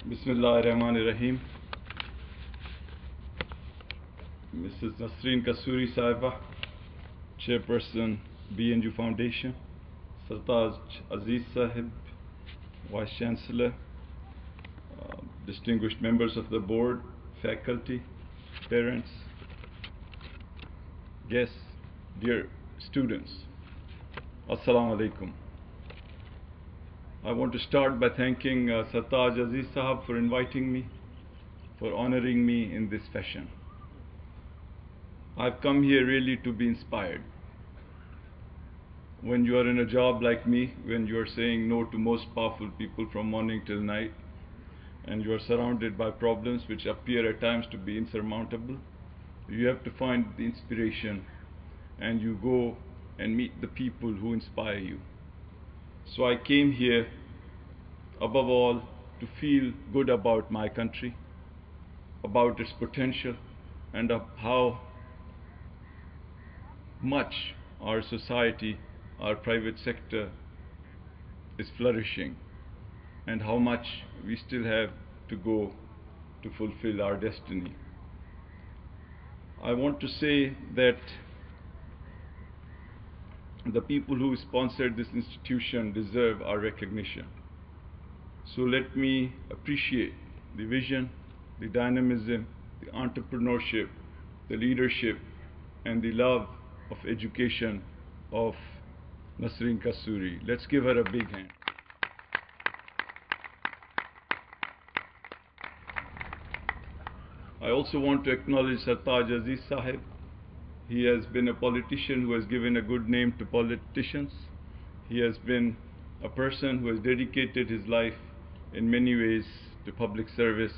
Bismillahirrahmanirrahim. Mrs. Nasreen Kasuri Sahiba, Chairperson, BNU Foundation, Sartaj Aziz Sahib, Vice Chancellor, distinguished members of the board, faculty, parents, guests, dear students, Assalamu alaikum. I want to start by thanking Sartaj Aziz Sahab for inviting me, for honoring me in this fashion. I've come here really to be inspired. When you are in a job like me, when you are saying no to most powerful people from morning till night, and you are surrounded by problems which appear at times to be insurmountable, you have to find the inspiration, and you go and meet the people who inspire you. So I came here, above all, to feel good about my country, about its potential, and of how much our society, our private sector is flourishing, and how much we still have to go to fulfill our destiny. I want to say that the people who sponsored this institution deserve our recognition. So let me appreciate the vision, the dynamism, the entrepreneurship, the leadership, and the love of education of Nasreen Kasuri. Let's give her a big hand. I also want to acknowledge Sartaj Aziz Sahib. He has been a politician who has given a good name to politicians. He has been a person who has dedicated his life in many ways to public service,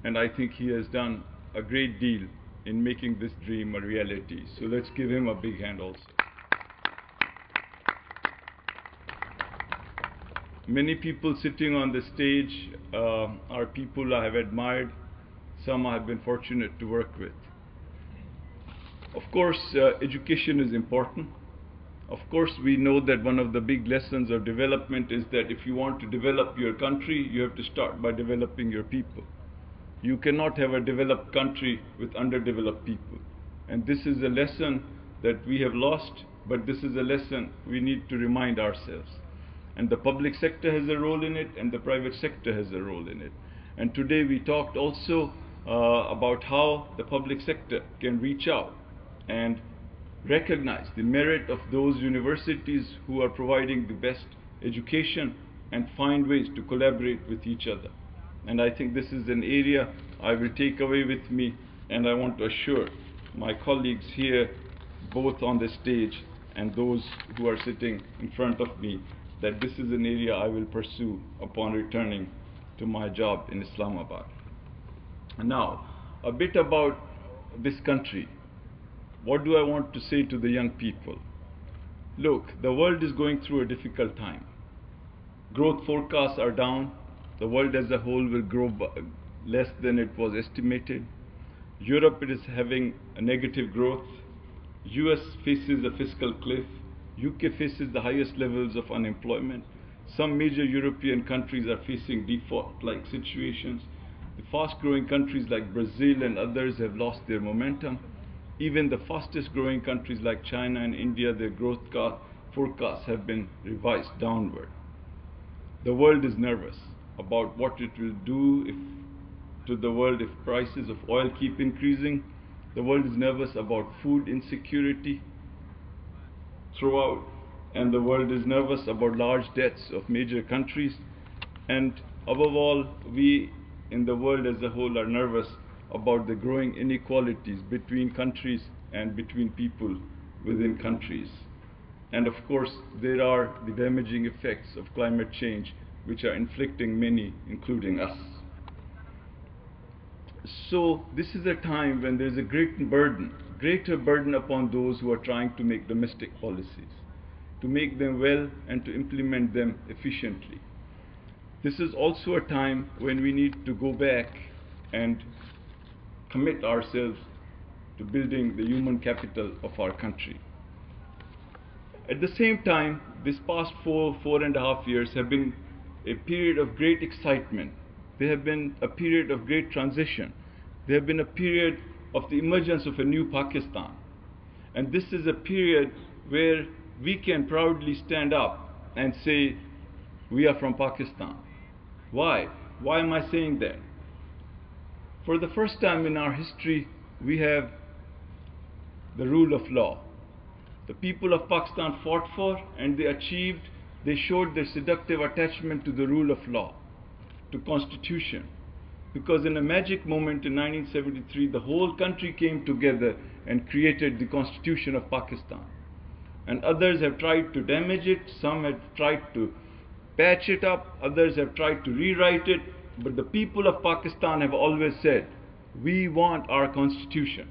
and I think he has done a great deal in making this dream a reality. So let's give him a big hand also. Many people sitting on the stage are people I have admired. Some I have been fortunate to work with. Of course, education is important. Of course, we know that one of the big lessons of development is that if you want to develop your country, you have to start by developing your people. You cannot have a developed country with underdeveloped people. And this is a lesson that we have lost, but this is a lesson we need to remind ourselves. And the public sector has a role in it, and the private sector has a role in it. And today we talked also about how the public sector can reach out and recognize the merit of those universities who are providing the best education and find ways to collaborate with each other. And I think this is an area I will take away with me, and I want to assure my colleagues here, both on the stage and those who are sitting in front of me, that this is an area I will pursue upon returning to my job in Islamabad. Now, a bit about this country. What do I want to say to the young people? Look, the world is going through a difficult time. Growth forecasts are down. The world as a whole will grow less than it was estimated. Europe is having a negative growth. US faces a fiscal cliff. UK faces the highest levels of unemployment. Some major European countries are facing default-like situations. The fast-growing countries like Brazil and others have lost their momentum. Even the fastest-growing countries like China and India, their growth forecasts have been revised downward. The world is nervous about what it will do to the world if prices of oil keep increasing. The world is nervous about food insecurity throughout, and the world is nervous about large debts of major countries. And above all, we in the world as a whole are nervous about the growing inequalities between countries and between people within countries. And of course, there are the damaging effects of climate change which are inflicting many, including us. So this is a time when there is a greater burden upon those who are trying to make domestic policies, to make them well and to implement them efficiently. This is also a time when we need to go back and commit ourselves to building the human capital of our country. At the same time, this past 4.5 years have been a period of great excitement. They have been a period of great transition. They have been a period of the emergence of a new Pakistan. And this is a period where we can proudly stand up and say, we are from Pakistan. Why? Why am I saying that? For the first time in our history, we have the rule of law. The people of Pakistan fought for and they showed their seductive attachment to the rule of law, to constitution. Because in a magic moment in 1973, the whole country came together and created the Constitution of Pakistan. And others have tried to damage it, some have tried to patch it up, others have tried to rewrite it, but the people of Pakistan have always said, we want our constitution.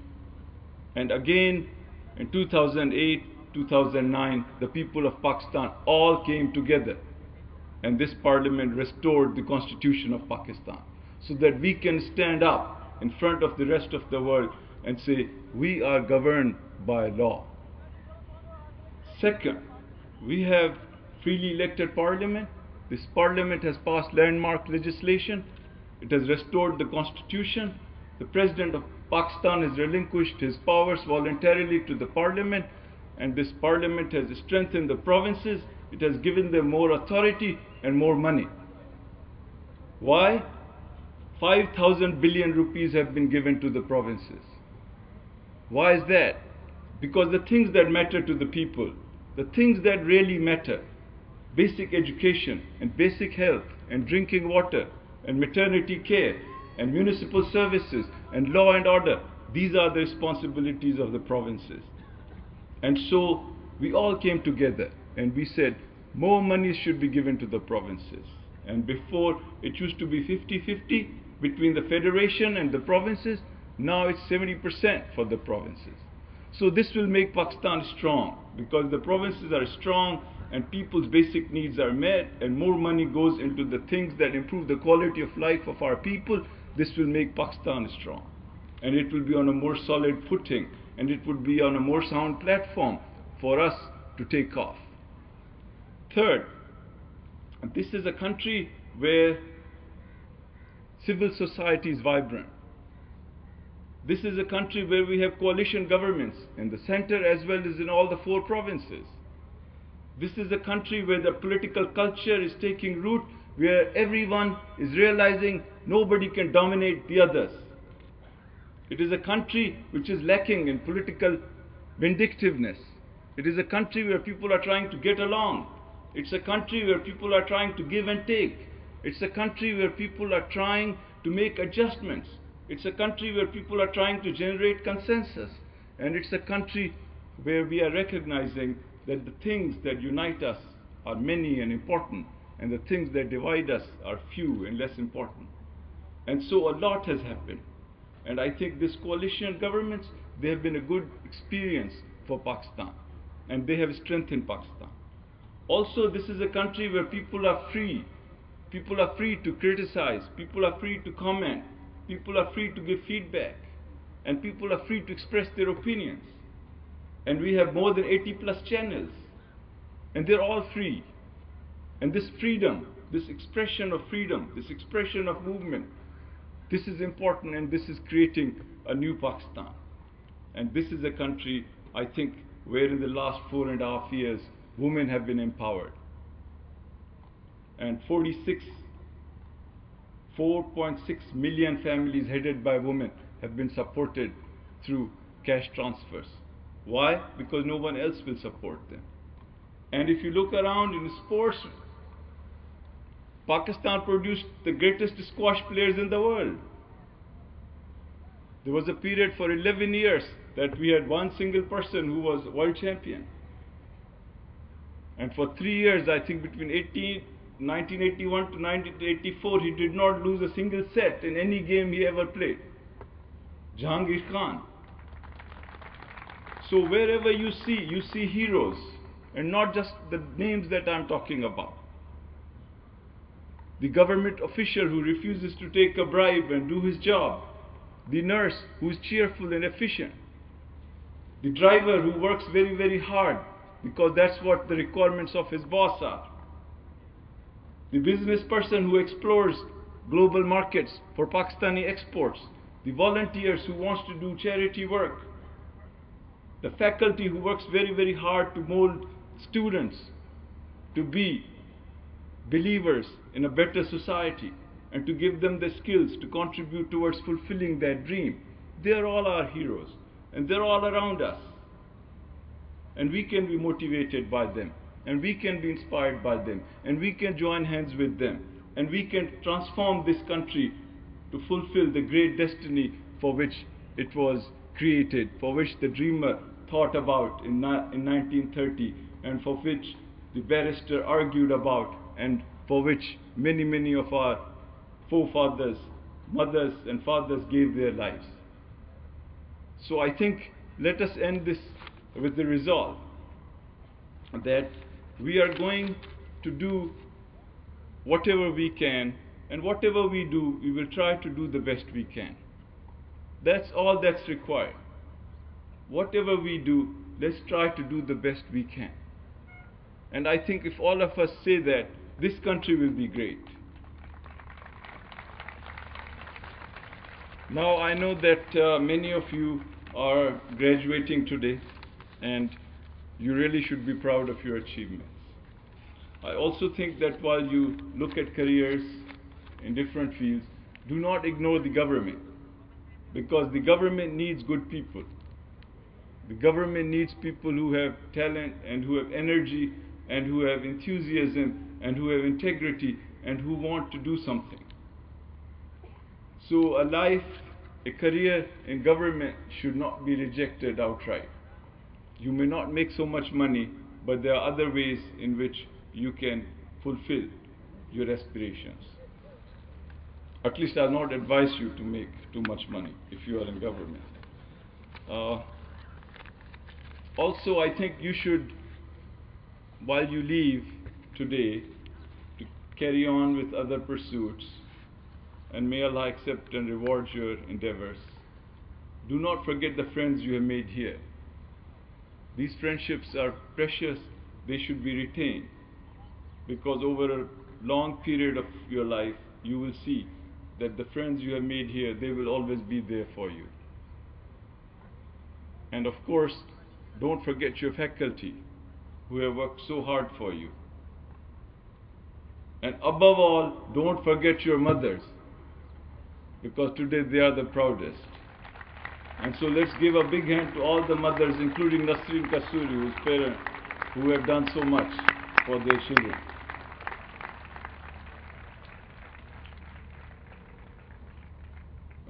And again, in 2008, 2009, the people of Pakistan all came together, and this parliament restored the constitution of Pakistan, so that we can stand up in front of the rest of the world and say, we are governed by law. Second, we have freely elected parliament. This parliament has passed landmark legislation. It has restored the constitution. The president of Pakistan has relinquished his powers voluntarily to the parliament, and this parliament has strengthened the provinces. It has given them more authority and more money. Why? 5,000 billion rupees have been given to the provinces. Why is that? Because the things that matter to the people, the things that really matter, basic education and basic health and drinking water and maternity care and municipal services and law and order, these are the responsibilities of the provinces. And so we all came together and we said more money should be given to the provinces. And before it used to be 50-50 between the federation and the provinces, now it's 70% for the provinces. So this will make Pakistan strong, because the provinces are strong and people's basic needs are met and more money goes into the things that improve the quality of life of our people. This will make Pakistan strong, and it will be on a more solid footing, and it would be on a more sound platform for us to take off. Third, this is a country where civil society is vibrant. This is a country where we have coalition governments in the center as well as in all the 4 provinces. This is a country where the political culture is taking root, where everyone is realizing nobody can dominate the others. It is a country which is lacking in political vindictiveness. It is a country where people are trying to get along. It's a country where people are trying to give and take. It's a country where people are trying to make adjustments. It's a country where people are trying to generate consensus. And it's a country where we are recognizing that the things that unite us are many and important, and the things that divide us are few and less important. And so a lot has happened. And I think this coalition governments, they have been a good experience for Pakistan, and they have strengthened Pakistan. Also, this is a country where people are free. People are free to criticize. People are free to comment. People are free to give feedback. And people are free to express their opinions. And we have more than 80+ channels. And they're all free. And this freedom, this expression of freedom, this expression of movement, this is important, and this is creating a new Pakistan. And this is a country, I think, where in the last 4.5 years, women have been empowered. And 4.6 million families headed by women have been supported through cash transfers. Why? Because no one else will support them. And if you look around in sports, Pakistan produced the greatest squash players in the world. There was a period for 11 years that we had one single person who was world champion. And for 3 years, I think between 1981 to 1984, he did not lose a single set in any game he ever played. Jahangir Khan. So wherever you see heroes, and not just the names that I'm talking about. The government official who refuses to take a bribe and do his job. The nurse who is cheerful and efficient. The driver who works very, very hard because that's what the requirements of his boss are. The business person who explores global markets for Pakistani exports, the volunteers who wants to do charity work, the faculty who works very, very hard to mold students to be believers in a better society and to give them the skills to contribute towards fulfilling their dream. They are all our heroes, and they're all around us. And we can be motivated by them, and we can be inspired by them, and we can join hands with them, and we can transform this country to fulfill the great destiny for which it was created, for which the dreamer thought about in 1930, and for which the barrister argued about, and for which many, many of our forefathers, mothers and fathers gave their lives. So I think let us end this with the resolve that we are going to do whatever we can, and whatever we do, we will try to do the best we can. That's all that's required. Whatever we do, let's try to do the best we can. And I think if all of us say that, this country will be great. Now I know that many of you are graduating today, and you really should be proud of your achievements. I also think that while you look at careers in different fields, do not ignore the government, because the government needs good people. The government needs people who have talent and who have energy and who have enthusiasm and who have integrity and who want to do something. So a career in government should not be rejected outright. You may not make so much money, but there are other ways in which you can fulfill your aspirations. At least I'll not advise you to make too much money if you are in government. Also, I think you should, while you leave today, to carry on with other pursuits, and may Allah accept and reward your endeavors. Do not forget the friends you have made here. These friendships are precious, they should be retained, because over a long period of your life, you will see that the friends you have made here, they will always be there for you. And of course, don't forget your faculty who have worked so hard for you. And above all, don't forget your mothers, because today they are the proudest. And so let's give a big hand to all the mothers, including Nasreen Kasuri, whose parents, who have done so much for their children.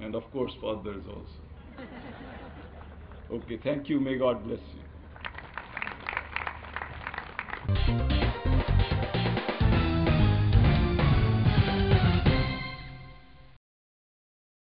And of course, fathers also. Okay, thank you. May God bless you.